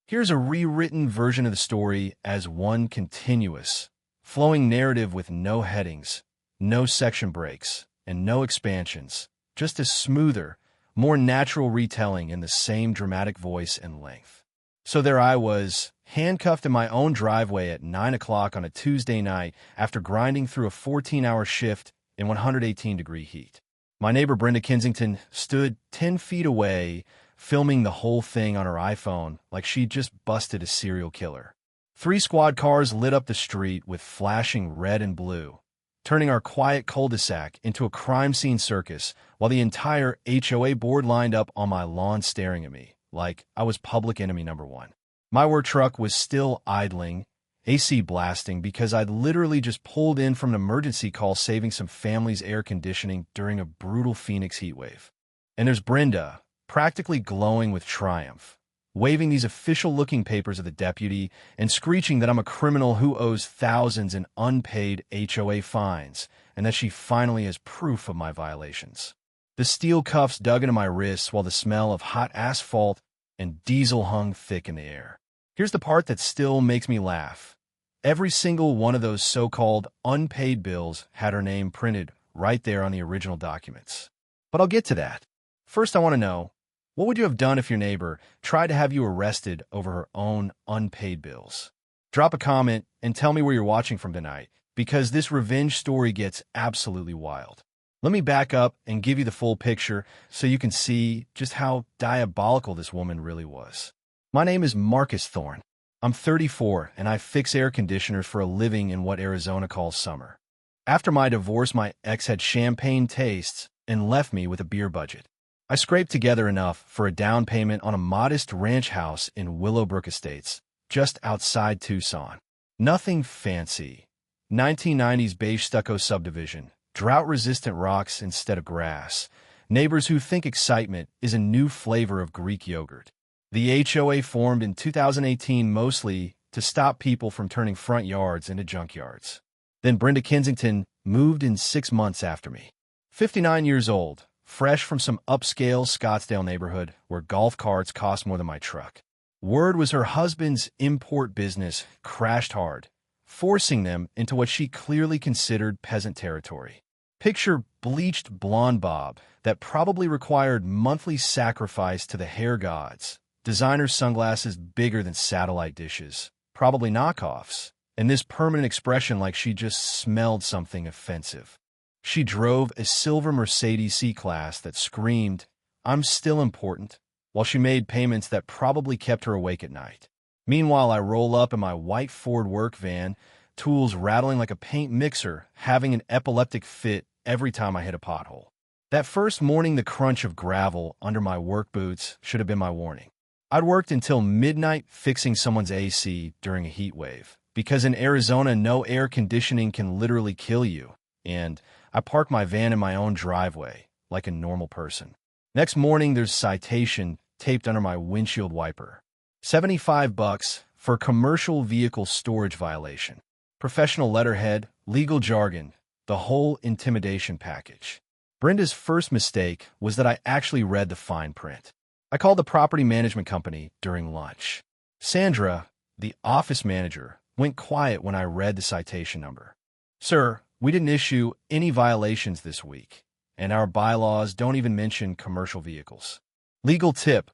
Here's a rewritten version of the story as one continuous, flowing narrative with no headings, no section breaks, and no expansions, just a smoother, more natural retelling in the same dramatic voice and length. So there I was, handcuffed in my own driveway at 9 o'clock on a Tuesday night after grinding through a 14-hour shift in 118-degree heat. My neighbor Brenda Kensington stood 10 feet away, filming the whole thing on her iPhone like she'd just busted a serial killer. 3 squad cars lit up the street with flashing red and blue, turning our quiet cul-de-sac into a crime scene circus while the entire HOA board lined up on my lawn staring at me like I was public enemy number one. My work truck was still idling, AC blasting, because I'd literally just pulled in from an emergency call saving some family's air conditioning during a brutal Phoenix heatwave. And there's Brenda, practically glowing with triumph, waving these official-looking papers at the deputy and screeching that I'm a criminal who owes thousands in unpaid HOA fines and that she finally has proof of my violations. The steel cuffs dug into my wrists while the smell of hot asphalt and diesel hung thick in the air. Here's the part that still makes me laugh. Every single one of those so-called unpaid bills had her name printed right there on the original documents. But I'll get to that. First, I want to know, what would you have done if your neighbor tried to have you arrested over her own unpaid bills? Drop a comment and tell me where you're watching from tonight, because this revenge story gets absolutely wild. Let me back up and give you the full picture so you can see just how diabolical this woman really was. My name is Marcus Thorne. I'm 34, and I fix air conditioners for a living in what Arizona calls summer. After my divorce, my ex had champagne tastes and left me with a beer budget. I scraped together enough for a down payment on a modest ranch house in Willowbrook Estates, just outside Tucson. Nothing fancy. 1990s beige stucco subdivision, drought-resistant rocks instead of grass, neighbors who think excitement is a new flavor of Greek yogurt. The HOA formed in 2018 mostly to stop people from turning front yards into junkyards. Then Brenda Kensington moved in 6 months after me. 59 years old, fresh from some upscale Scottsdale neighborhood where golf carts cost more than my truck. Word was her husband's import business crashed hard, forcing them into what she clearly considered peasant territory. Picture bleached blonde bob that probably required monthly sacrifice to the hair gods, designer sunglasses bigger than satellite dishes, probably knockoffs, and this permanent expression like she just smelled something offensive. She drove a silver Mercedes C-Class that screamed, "I'm still important," while she made payments that probably kept her awake at night. Meanwhile, I roll up in my white Ford work van, tools rattling like a paint mixer, having an epileptic fit every time I hit a pothole. That first morning, the crunch of gravel under my work boots should have been my warning. I'd worked until midnight fixing someone's AC during a heat wave, because in Arizona, no air conditioning can literally kill you, and I parked my van in my own driveway, like a normal person. Next morning, there's citation taped under my windshield wiper. $75 for commercial vehicle storage violation. Professional letterhead, legal jargon, the whole intimidation package. Brenda's first mistake was that I actually read the fine print. I called the property management company during lunch. Sandra, the office manager, went quiet when I read the citation number. "Sir, we didn't issue any violations this week, and our bylaws don't even mention commercial vehicles." Legal tip: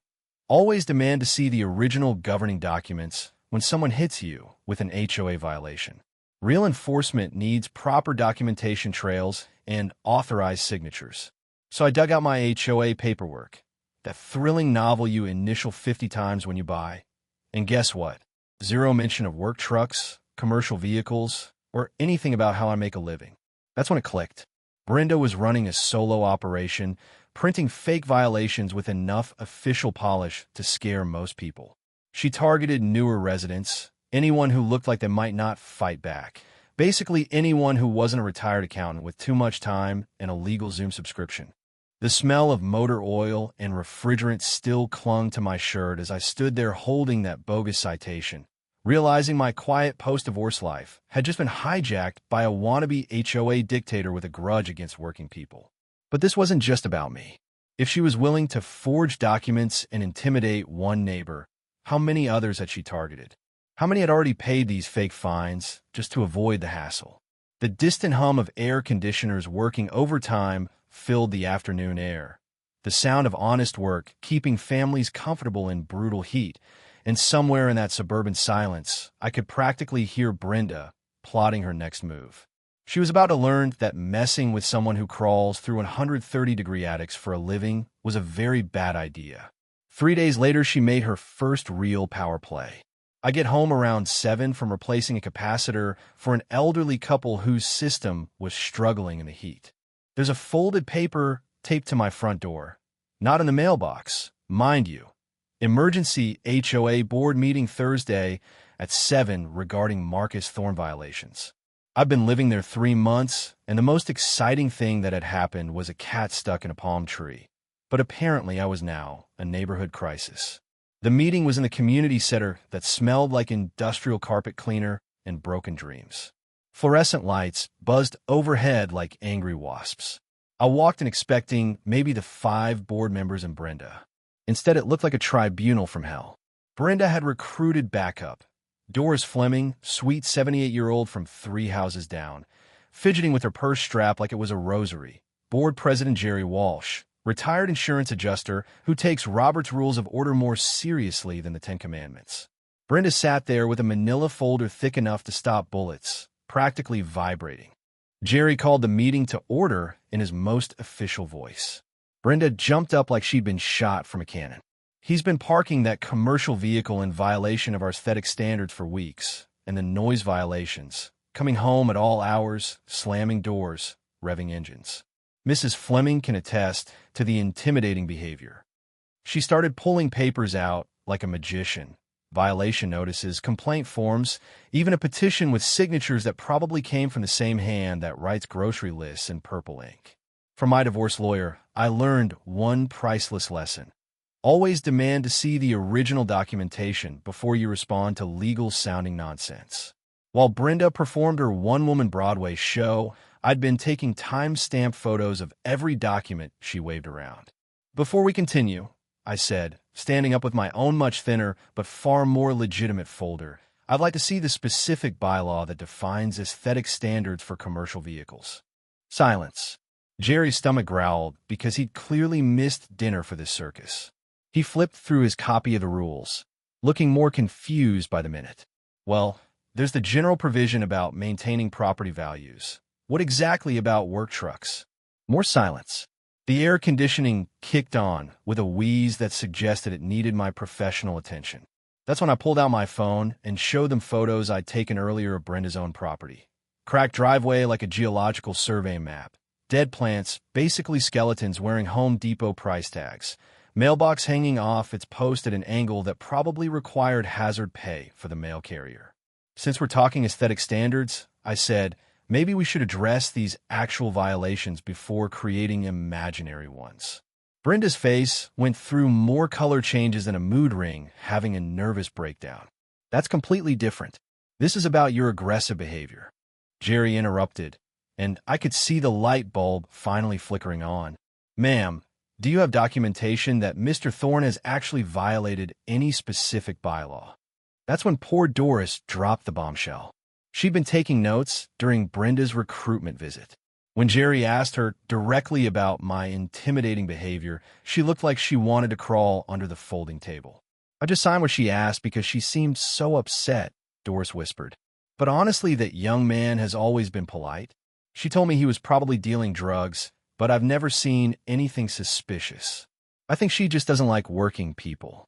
always demand to see the original governing documents when someone hits you with an HOA violation. Real enforcement needs proper documentation trails and authorized signatures. So I dug out my HOA paperwork, that thrilling novel you initial 50 times when you buy. And guess what? Zero mention of work trucks, commercial vehicles, or anything about how I make a living. That's when it clicked. Brenda was running a solo operation, printing fake violations with enough official polish to scare most people. She targeted newer residents, anyone who looked like they might not fight back. Basically anyone who wasn't a retired accountant with too much time and a legal Zoom subscription. The smell of motor oil and refrigerant still clung to my shirt as I stood there holding that bogus citation, realizing my quiet post-divorce life had just been hijacked by a wannabe HOA dictator with a grudge against working people. But this wasn't just about me. If she was willing to forge documents and intimidate one neighbor, How many others had she targeted? How many had already paid these fake fines just to avoid the hassle? The distant hum of air conditioners working overtime filled the afternoon air. The sound of honest work keeping families comfortable in brutal heat. And somewhere in that suburban silence, I could practically hear Brenda plotting her next move. She was about to learn that messing with someone who crawls through 130-degree attics for a living was a very bad idea. 3 days later, she made her first real power play. I get home around 7 from replacing a capacitor for an elderly couple whose system was struggling in the heat. There's a folded paper taped to my front door. Not in the mailbox, mind you. Emergency HOA board meeting Thursday at 7 regarding Marcus Thorne violations. I've been living there 3 months, and the most exciting thing that had happened was a cat stuck in a palm tree. But apparently I was now a neighborhood crisis. The meeting was in the community center that smelled like industrial carpet cleaner and broken dreams. Fluorescent lights buzzed overhead like angry wasps. I walked in expecting maybe the 5 board members and Brenda. Instead, it looked like a tribunal from hell. Brenda had recruited backup. Doris Fleming, sweet 78-year-old from 3 houses down, fidgeting with her purse strap like it was a rosary. Board President Jerry Walsh, retired insurance adjuster who takes Robert's Rules of Order more seriously than the 10 Commandments. Brenda sat there with a manila folder thick enough to stop bullets, practically vibrating. Jerry called the meeting to order in his most official voice. Brenda jumped up like she'd been shot from a cannon. He's been parking that commercial vehicle in violation of our aesthetic standards for weeks, and the noise violations, coming home at all hours, slamming doors, revving engines. Mrs. Fleming can attest to the intimidating behavior. She started pulling papers out like a magician. Violation notices, complaint forms, even a petition with signatures that probably came from the same hand that writes grocery lists in purple ink. From my divorce lawyer, I learned one priceless lesson. Always demand to see the original documentation before you respond to legal-sounding nonsense. While Brenda performed her one-woman Broadway show, I'd been taking time-stamped photos of every document she waved around. Before we continue, I said, standing up with my own much thinner but far more legitimate folder, I'd like to see the specific bylaw that defines aesthetic standards for commercial vehicles. Silence. Jerry's stomach growled because he'd clearly missed dinner for this circus. He flipped through his copy of the rules, looking more confused by the minute. Well, there's the general provision about maintaining property values. What exactly about work trucks? More silence. The air conditioning kicked on with a wheeze that suggested it needed my professional attention. That's when I pulled out my phone and showed them photos I'd taken earlier of Brenda's own property. Cracked driveway like a geological survey map. Dead plants, basically skeletons wearing Home Depot price tags. Mailbox hanging off its post at an angle that probably required hazard pay for the mail carrier. Since we're talking aesthetic standards, I said, maybe we should address these actual violations before creating imaginary ones. Brenda's face went through more color changes than a mood ring, having a nervous breakdown. That's completely different. This is about your aggressive behavior. Jerry interrupted, and I could see the light bulb finally flickering on. Ma'am, do you have documentation that Mr. Thorne has actually violated any specific bylaw? That's when poor Doris dropped the bombshell. She'd been taking notes during Brenda's recruitment visit. When Jerry asked her directly about my intimidating behavior, she looked like she wanted to crawl under the folding table. I just signed what she asked because she seemed so upset, Doris whispered. But honestly, that young man has always been polite. She told me he was probably dealing drugs, but I've never seen anything suspicious. I think she just doesn't like working people.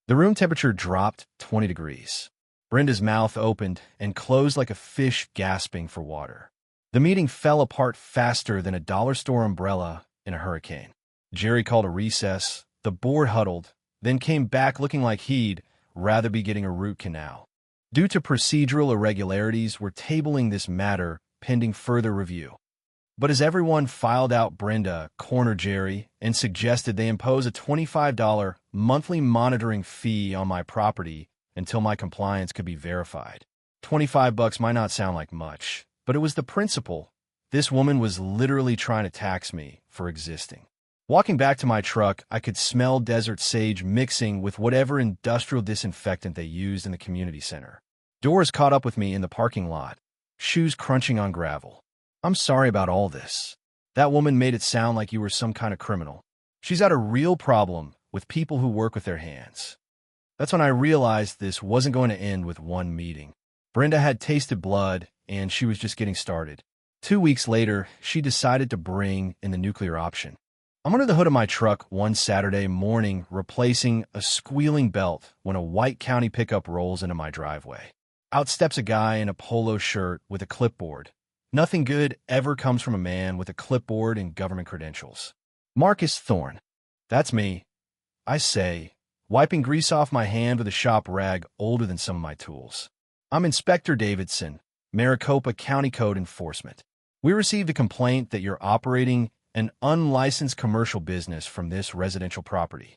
The room temperature dropped 20 degrees. Brenda's mouth opened and closed like a fish gasping for water. The meeting fell apart faster than a dollar store umbrella in a hurricane. Jerry called a recess. The board huddled, then came back looking like he'd rather be getting a root canal. Due to procedural irregularities, we're tabling this matter pending further review. But as everyone filed out, Brenda cornered Jerry and suggested they impose a $25 monthly monitoring fee on my property until my compliance could be verified. $25 might not sound like much, but it was the principle. This woman was literally trying to tax me for existing. Walking back to my truck, I could smell desert sage mixing with whatever industrial disinfectant they used in the community center. Doors caught up with me in the parking lot, shoes crunching on gravel. "I'm sorry about all this. That woman made it sound like you were some kind of criminal. She's got a real problem with people who work with their hands." That's when I realized this wasn't going to end with one meeting. Brenda had tasted blood, and she was just getting started. 2 weeks later, she decided to bring in the nuclear option. I'm under the hood of my truck one Saturday morning, replacing a squealing belt when a white county pickup rolls into my driveway. Out steps a guy in a polo shirt with a clipboard. Nothing good ever comes from a man with a clipboard and government credentials. "Marcus Thorne." "That's me," I say, wiping grease off my hand with a shop rag older than some of my tools. "I'm Inspector Davidson, Maricopa County Code Enforcement. We received a complaint that you're operating an unlicensed commercial business from this residential property."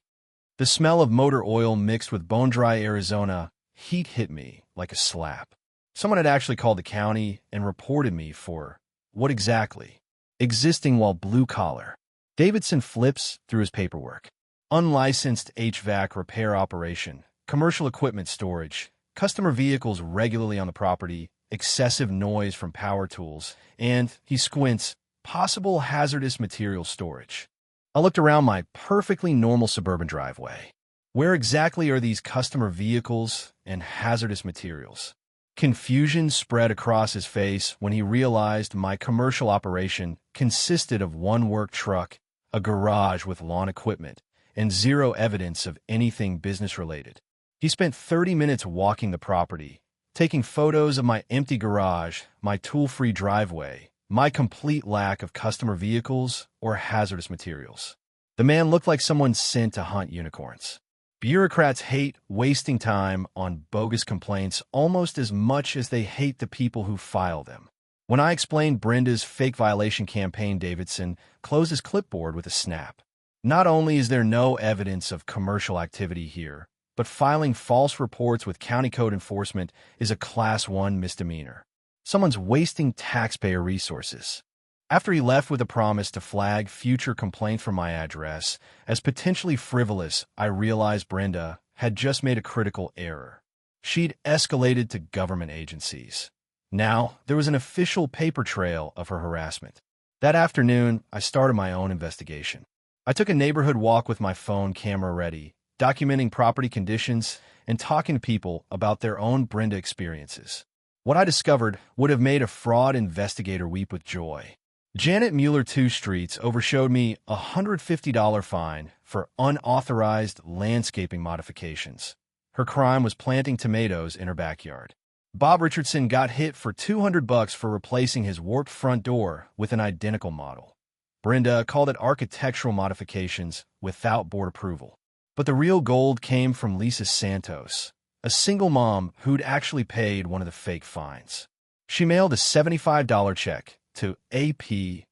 The smell of motor oil mixed with bone-dry Arizona heat hit me like a slap. Someone had actually called the county and reported me for, what exactly? Existing while blue-collar. Davidson flips through his paperwork. Unlicensed HVAC repair operation, commercial equipment storage, customer vehicles regularly on the property, excessive noise from power tools, and, he squints, possible hazardous material storage. I looked around my perfectly normal suburban driveway. Where exactly are these customer vehicles and hazardous materials? Confusion spread across his face when he realized my commercial operation consisted of one work truck, a garage with lawn equipment, and zero evidence of anything business-related. He spent 30 minutes walking the property, taking photos of my empty garage, my tool-free driveway, my complete lack of customer vehicles or hazardous materials. The man looked like someone sent to hunt unicorns. Bureaucrats hate wasting time on bogus complaints almost as much as they hate the people who file them. When I explained Brenda's fake violation campaign, Davidson closed his clipboard with a snap. "Not only is there no evidence of commercial activity here, but filing false reports with county code enforcement is a Class 1 misdemeanor. Someone's wasting taxpayer resources." After he left with a promise to flag future complaints from my address as potentially frivolous, I realized Brenda had just made a critical error. She'd escalated to government agencies. Now, there was an official paper trail of her harassment. That afternoon, I started my own investigation. I took a neighborhood walk with my phone camera ready, documenting property conditions and talking to people about their own Brenda experiences. What I discovered would have made a fraud investigator weep with joy. Janet Mueller 2 Streets overshowed me a $150 fine for unauthorized landscaping modifications. Her crime was planting tomatoes in her backyard. Bob Richardson got hit for $200 for replacing his warped front door with an identical model. Brenda called it architectural modifications without board approval. But the real gold came from Lisa Santos, a single mom who'd actually paid one of the fake fines. She mailed a $75 check to APO,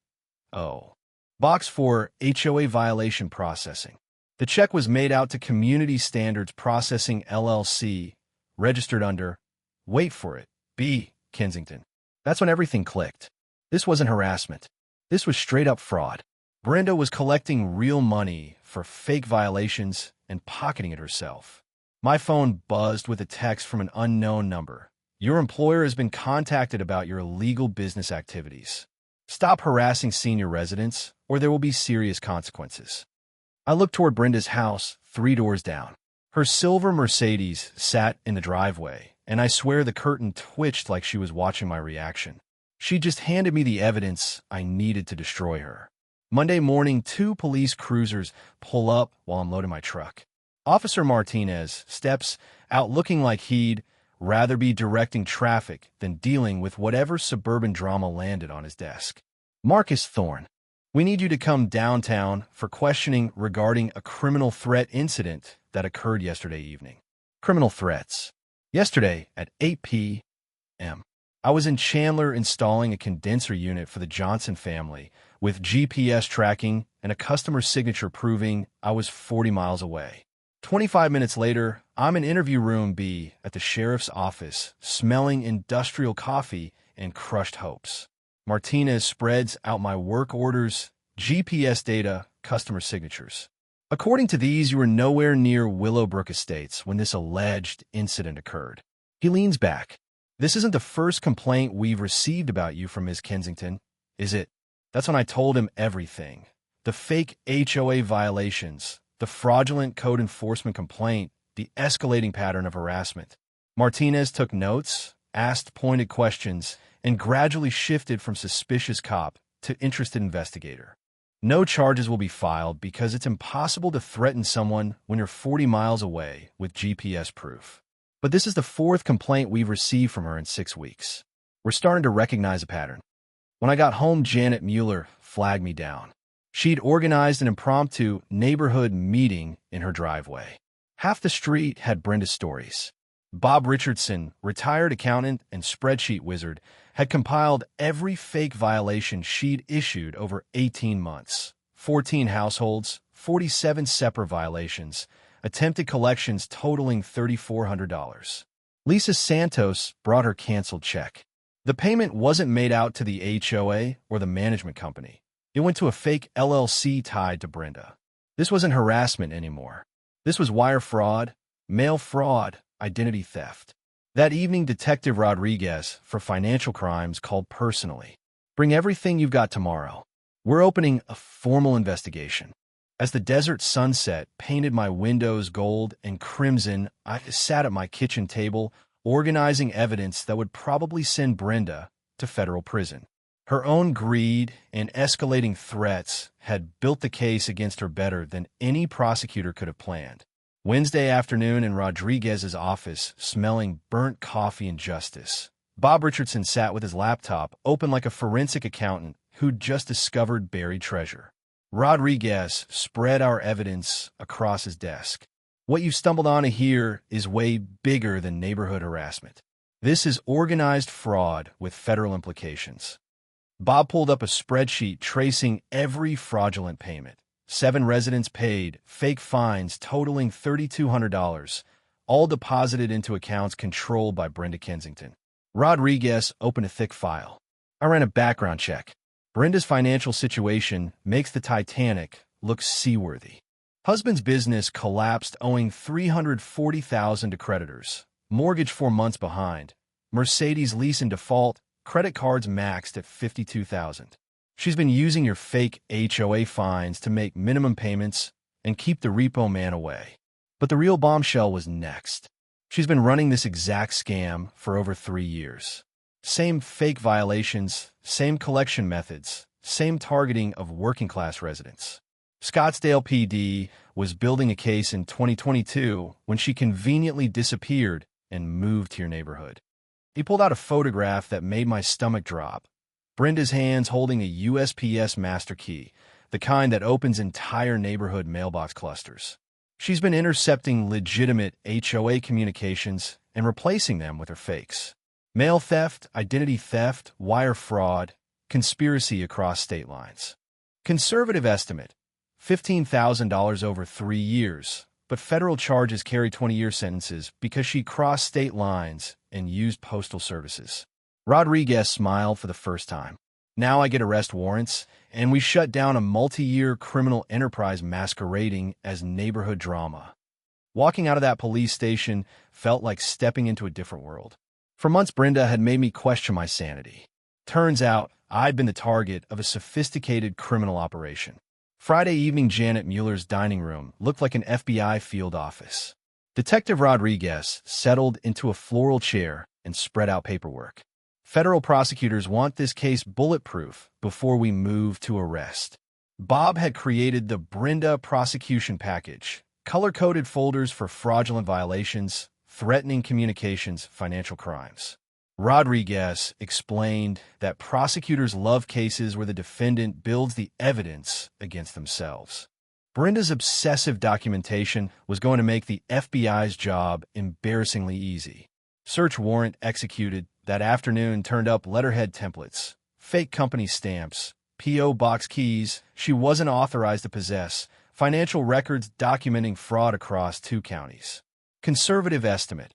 Box for HOA Violation Processing. The check was made out to Community Standards Processing LLC, registered under, wait for it, B. Kensington. That's when everything clicked. This wasn't harassment. This was straight-up fraud. Brenda was collecting real money for fake violations and pocketing it herself. My phone buzzed with a text from an unknown number. "Your employer has been contacted about your illegal business activities. Stop harassing senior residents, or there will be serious consequences." I looked toward Brenda's house, 3 doors down. Her silver Mercedes sat in the driveway, and I swear the curtain twitched like she was watching my reaction. She just handed me the evidence I needed to destroy her. Monday morning, 2 police cruisers pull up while I'm loading my truck. Officer Martinez steps out looking like he'd rather be directing traffic than dealing with whatever suburban drama landed on his desk. "Marcus Thorne, we need you to come downtown for questioning regarding a criminal threat incident that occurred yesterday evening." Criminal threats. Yesterday at 8 p.m. I was in Chandler installing a condenser unit for the Johnson family with GPS tracking and a customer signature proving I was 40 miles away. 25 minutes later, I'm in interview room B at the sheriff's office, smelling industrial coffee and crushed hopes. Martinez spreads out my work orders, GPS data, customer signatures. According to these, you were nowhere near Willowbrook Estates when this alleged incident occurred. He leans back. This isn't the first complaint we've received about you from Ms. Kensington, is it? That's when I told him everything. The fake HOA violations, the fraudulent code enforcement complaint, the escalating pattern of harassment. Martinez took notes, asked pointed questions, and gradually shifted from suspicious cop to interested investigator. No charges will be filed because it's impossible to threaten someone when you're 40 miles away with GPS proof. But this is the fourth complaint we've received from her in 6 weeks. We're starting to recognize a pattern. When I got home, Janet Mueller flagged me down. She'd organized an impromptu neighborhood meeting in her driveway. Half the street had Brenda's stories. Bob Richardson, retired accountant and spreadsheet wizard, had compiled every fake violation she'd issued over 18 months. 14 households, 47 separate violations, attempted collections totaling $3,400. Lisa Santos brought her canceled check. The payment wasn't made out to the HOA or the management company. It went to a fake LLC tied to Brenda. This wasn't harassment anymore. This was wire fraud, mail fraud, identity theft. That evening, Detective Rodriguez, for financial crimes, called personally. Bring everything you've got tomorrow. We're opening a formal investigation. As the desert sunset painted my windows gold and crimson, I sat at my kitchen table, organizing evidence that would probably send Brenda to federal prison. Her own greed and escalating threats had built the case against her better than any prosecutor could have planned. Wednesday afternoon in Rodriguez's office, smelling burnt coffee and justice, Bob Richardson sat with his laptop open like a forensic accountant who'd just discovered buried treasure. Rodriguez spread our evidence across his desk. What you've stumbled on here is way bigger than neighborhood harassment. This is organized fraud with federal implications. Bob pulled up a spreadsheet tracing every fraudulent payment. 7 residents paid, fake fines totaling $3,200, all deposited into accounts controlled by Brenda Kensington. Rodriguez opened a thick file. I ran a background check. Brenda's financial situation makes the Titanic look seaworthy. Husband's business collapsed, owing $340,000 to creditors. Mortgage 4 months behind. Mercedes lease in default. Credit cards maxed at $52,000. She's been using your fake HOA fines to make minimum payments and keep the repo man away. But the real bombshell was next. She's been running this exact scam for over 3 years. Same fake violations, same collection methods, same targeting of working-class residents. Scottsdale PD was building a case in 2022 when she conveniently disappeared and moved to your neighborhood. He pulled out a photograph that made my stomach drop. Brenda's hands holding a USPS master key, the kind that opens entire neighborhood mailbox clusters. She's been intercepting legitimate HOA communications and replacing them with her fakes. Mail theft, identity theft, wire fraud, conspiracy across state lines. Conservative estimate, $15,000 over 3 years, but federal charges carry 20-year sentences because she crossed state lines and used postal services. Rodriguez smiled for the first time. Now I get arrest warrants, and we shut down a multi-year criminal enterprise masquerading as neighborhood drama. Walking out of that police station felt like stepping into a different world. For months, Brenda had made me question my sanity. Turns out, I'd been the target of a sophisticated criminal operation. Friday evening, Janet Mueller's dining room looked like an FBI field office. Detective Rodriguez settled into a floral chair and spread out paperwork. Federal prosecutors want this case bulletproof before we move to arrest. Bob had created the Brenda prosecution package, color-coded folders for fraudulent violations, threatening communications, financial crimes. Rodriguez explained that prosecutors love cases where the defendant builds the evidence against themselves. Brenda's obsessive documentation was going to make the FBI's job embarrassingly easy. Search warrant executed that afternoon turned up letterhead templates, fake company stamps, P.O. box keys she wasn't authorized to possess, financial records documenting fraud across 2 counties. Conservative estimate,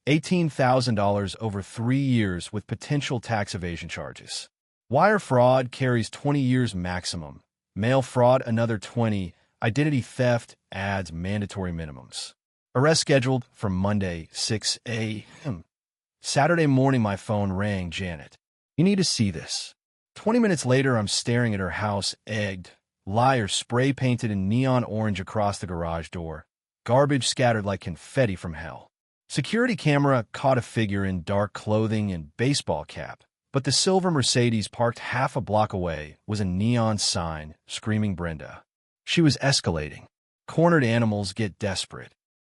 $18,000 over 3 years with potential tax evasion charges. Wire fraud carries 20 years maximum, Mail fraud, another 20. Identity theft adds mandatory minimums. Arrest scheduled for Monday, 6 a.m. Saturday morning, my phone rang. Janet. You need to see this. 20 minutes later, I'm staring at her house, egged. Liar spray-painted in neon orange across the garage door. Garbage scattered like confetti from hell. Security camera caught a figure in dark clothing and baseball cap, but the silver Mercedes parked half a block away was a neon sign screaming Brenda. She was escalating. Cornered animals get desperate.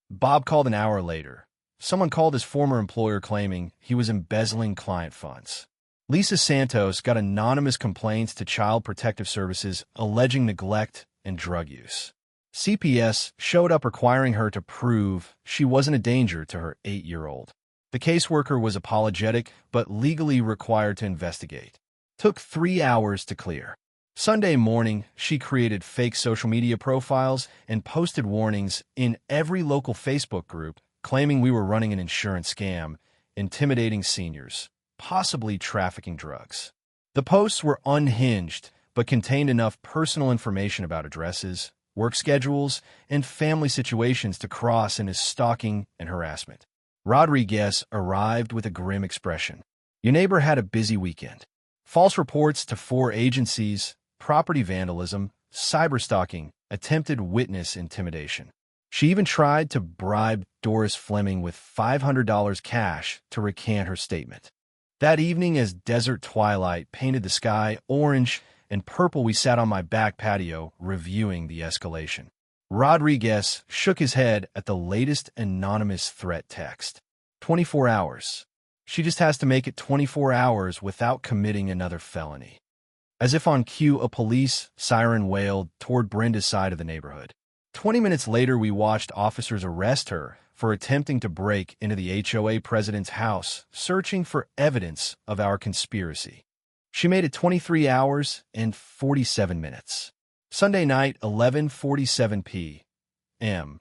Bob called an hour later. Someone called his former employer claiming he was embezzling client funds. Lisa Santos got anonymous complaints to Child Protective Services alleging neglect and drug use. CPS showed up requiring her to prove she wasn't a danger to her 8-year-old. The caseworker was apologetic but legally required to investigate. Took 3 hours to clear. Sunday morning, she created fake social media profiles and posted warnings in every local Facebook group claiming we were running an insurance scam, intimidating seniors, possibly trafficking drugs. The posts were unhinged but contained enough personal information about addresses, work schedules, and family situations to cross into stalking and harassment. Rodriguez arrived with a grim expression. Your neighbor had a busy weekend. False reports to 4 agencies, property vandalism, cyberstalking, attempted witness intimidation. She even tried to bribe Doris Fleming with $500 cash to recant her statement. That evening, as desert twilight painted the sky orange and purple, we sat on my back patio reviewing the escalation. Rodriguez shook his head at the latest anonymous threat text. 24 hours. She just has to make it 24 hours without committing another felony. As if on cue, a police siren wailed toward Brenda's side of the neighborhood. 20 minutes later, we watched officers arrest her for attempting to break into the HOA president's house, searching for evidence of our conspiracy. She made it 23 hours and 47 minutes. Sunday night, 11:47 p.m.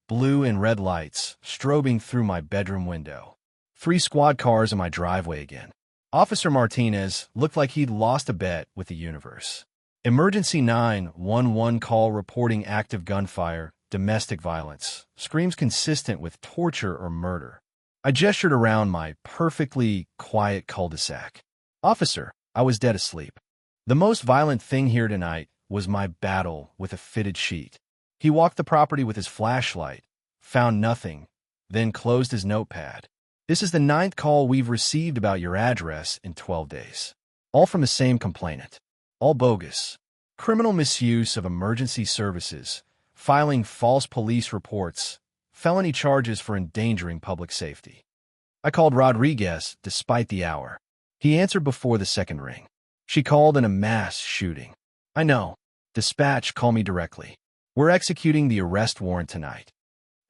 Blue and red lights strobing through my bedroom window. 3 squad cars in my driveway again. Officer Martinez looked like he'd lost a bet with the universe. Emergency 911 call reporting active gunfire, domestic violence, screams consistent with torture or murder. I gestured around my perfectly quiet cul-de-sac. Officer, I was dead asleep. The most violent thing here tonight was my battle with a fitted sheet. He walked the property with his flashlight, found nothing, then closed his notepad. This is the 9th call we've received about your address in 12 days. All from the same complainant. All bogus. Criminal misuse of emergency services, filing false police reports, felony charges for endangering public safety. I called Rodriguez despite the hour. He answered before the second ring. She called in a mass shooting. I know. Dispatch, call me directly. We're executing the arrest warrant tonight.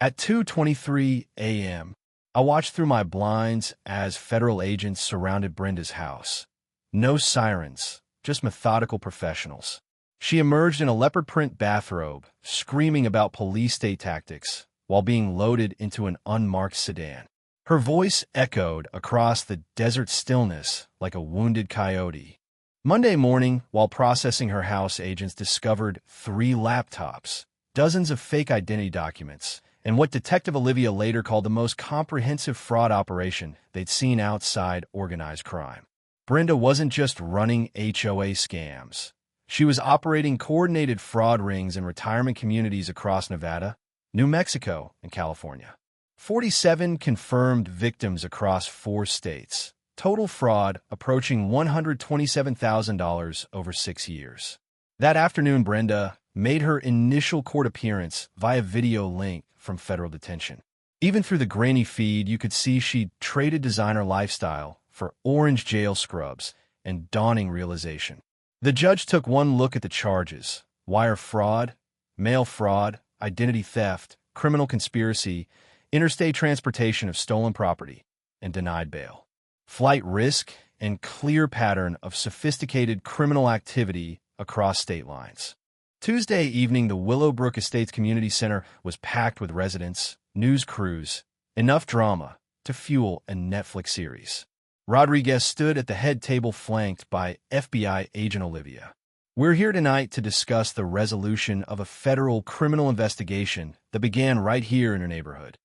At 2:23 a.m., I watched through my blinds as federal agents surrounded Brenda's house. No sirens, just methodical professionals. She emerged in a leopard print bathrobe, screaming about police state tactics, while being loaded into an unmarked sedan. Her voice echoed across the desert stillness like a wounded coyote. Monday morning, while processing her house, agents discovered 3 laptops, dozens of fake identity documents, and what Detective Olivia later called the most comprehensive fraud operation they'd seen outside organized crime. Brenda wasn't just running HOA scams. She was operating coordinated fraud rings in retirement communities across Nevada, New Mexico, and California. 47 confirmed victims across 4 states. Total fraud approaching $127,000 over 6 years. That afternoon, Brenda made her initial court appearance via video link from federal detention. Even through the grainy feed, you could see she'd traded designer lifestyle for orange jail scrubs and dawning realization. The judge took one look at the charges: wire fraud, mail fraud, identity theft, criminal conspiracy, interstate transportation of stolen property, and denied bail. Flight risk and clear pattern of sophisticated criminal activity across state lines. Tuesday evening, the Willowbrook Estates Community Center was packed with residents, news crews, enough drama to fuel a Netflix series. Rodriguez stood at the head table flanked by FBI agent Olivia. We're here tonight to discuss the resolution of a federal criminal investigation that began right here in her neighborhood.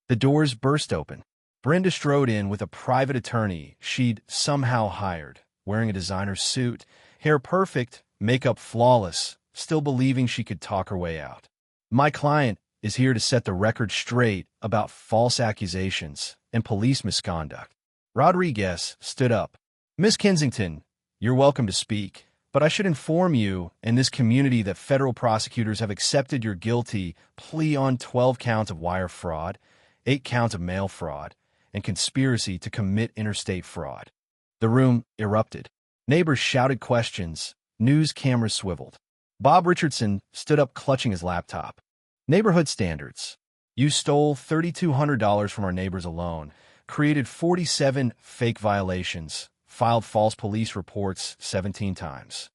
The doors burst open. Brenda strode in with a private attorney she'd somehow hired, wearing a designer suit, hair perfect, makeup flawless, still believing she could talk her way out. My client is here to set the record straight about false accusations and police misconduct. Rodriguez stood up. Miss Kensington, you're welcome to speak, but I should inform you in this community that federal prosecutors have accepted your guilty plea on 12 counts of wire fraud, 8 counts of mail fraud, and conspiracy to commit interstate fraud. The room erupted. Neighbors shouted questions. News cameras swiveled. Bob Richardson stood up clutching his laptop. Neighborhood standards. You stole $3,200 from our neighbors alone, created 47 fake violations, filed false police reports 17 times.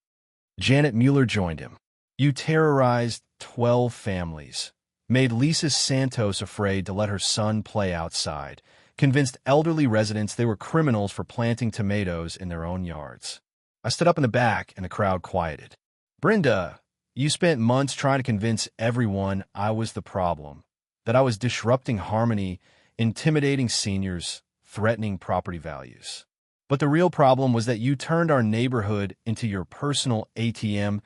Janet Mueller joined him. You terrorized 12 families, made Lisa Santos afraid to let her son play outside, convinced elderly residents they were criminals for planting tomatoes in their own yards. I stood up in the back and the crowd quieted. Brenda, you spent months trying to convince everyone I was the problem, that I was disrupting harmony, intimidating seniors, threatening property values. But the real problem was that you turned our neighborhood into your personal ATM,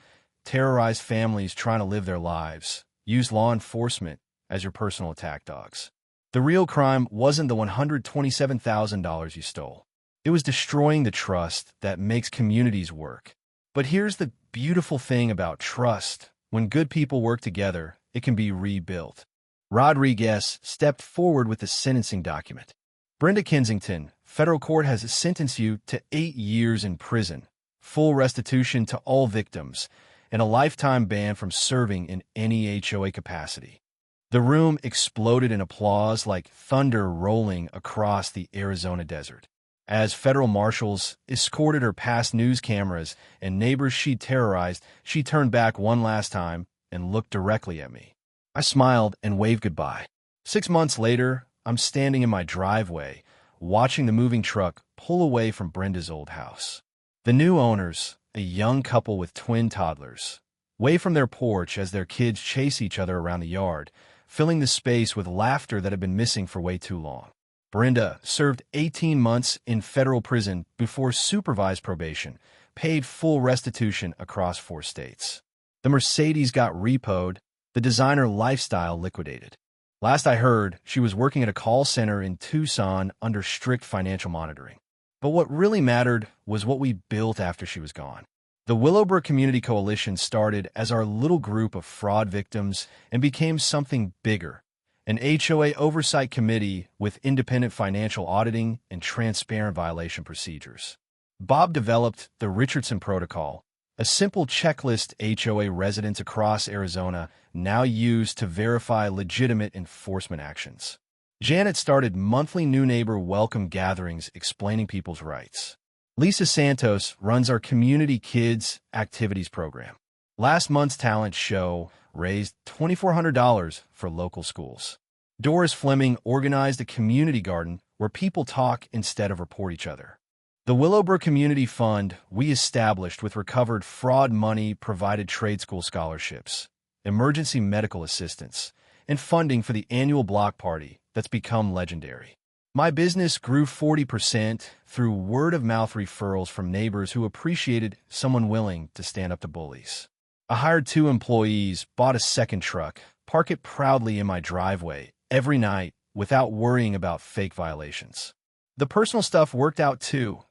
terrorized families trying to live their lives, used law enforcement as your personal attack dogs. The real crime wasn't the $127,000 you stole. It was destroying the trust that makes communities work. But here's the beautiful thing about trust. When good people work together, it can be rebuilt. Rodriguez stepped forward with the sentencing document. Brenda Kensington, federal court has sentenced you to 8 years in prison, full restitution to all victims, and a lifetime ban from serving in any HOA capacity. The room exploded in applause like thunder rolling across the Arizona desert. As federal marshals escorted her past news cameras and neighbors she'd terrorized, she turned back one last time and looked directly at me. I smiled and waved goodbye. 6 months later, I'm standing in my driveway, watching the moving truck pull away from Brenda's old house. The new owners, a young couple with twin toddlers, wave from their porch as their kids chase each other around the yard, filling the space with laughter that had been missing for way too long. Brenda served 18 months in federal prison before supervised probation, paid full restitution across 4 states. The Mercedes got repoed, the designer lifestyle liquidated. Last I heard, she was working at a call center in Tucson under strict financial monitoring. But what really mattered was what we built after she was gone. The Willowbrook Community Coalition started as our little group of fraud victims and became something bigger, an HOA oversight committee with independent financial auditing and transparent violation procedures. Bob developed the Richardson Protocol, a simple checklist HOA residents across Arizona now use to verify legitimate enforcement actions. Janet started monthly new neighbor welcome gatherings explaining people's rights. Lisa Santos runs our Community Kids Activities program. Last month's talent show raised $2,400 for local schools. Doris Fleming organized a community garden where people talk instead of report each other. The Willowbrook Community Fund we established with recovered fraud money provided trade school scholarships, emergency medical assistance, and funding for the annual block party that's become legendary. My business grew 40% through word-of-mouth referrals from neighbors who appreciated someone willing to stand up to bullies. I hired 2 employees, bought a second truck, park it proudly in my driveway every night without worrying about fake violations. The personal stuff worked out too.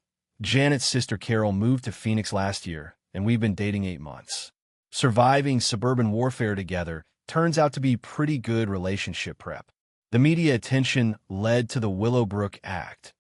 Janet's sister Carol moved to Phoenix last year, and we've been dating 8 months. Surviving suburban warfare together turns out to be pretty good relationship prep. The media attention led to the Willowbrook Act,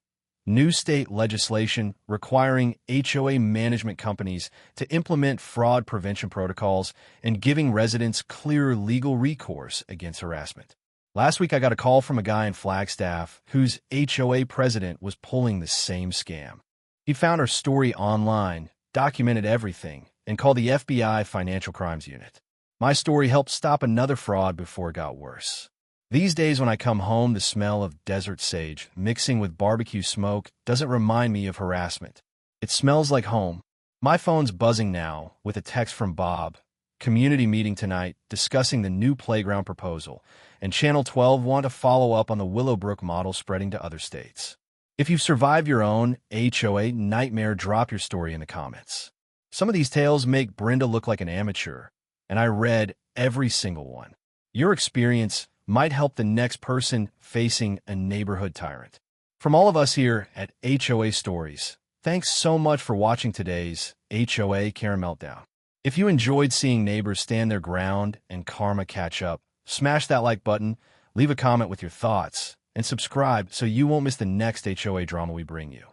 new state legislation requiring HOA management companies to implement fraud prevention protocols and giving residents clearer legal recourse against harassment. Last week, I got a call from a guy in Flagstaff whose HOA president was pulling the same scam. He found our story online, documented everything, and called the FBI Financial Crimes Unit. My story helped stop another fraud before it got worse. These days when I come home, the smell of desert sage mixing with barbecue smoke doesn't remind me of harassment. It smells like home. My phone's buzzing now with a text from Bob. Community meeting tonight discussing the new playground proposal, and Channel 12 want to follow up on the Willowbrook model spreading to other states. If you've survived your own HOA nightmare, drop your story in the comments. Some of these tales make Brenda look like an amateur, and I read every single one. Your experience might help the next person facing a neighborhood tyrant. From all of us here at HOA Stories, thanks so much for watching today's HOA Karen Meltdown. If you enjoyed seeing neighbors stand their ground and karma catch up, smash that like button, leave a comment with your thoughts, and subscribe so you won't miss the next HOA drama we bring you.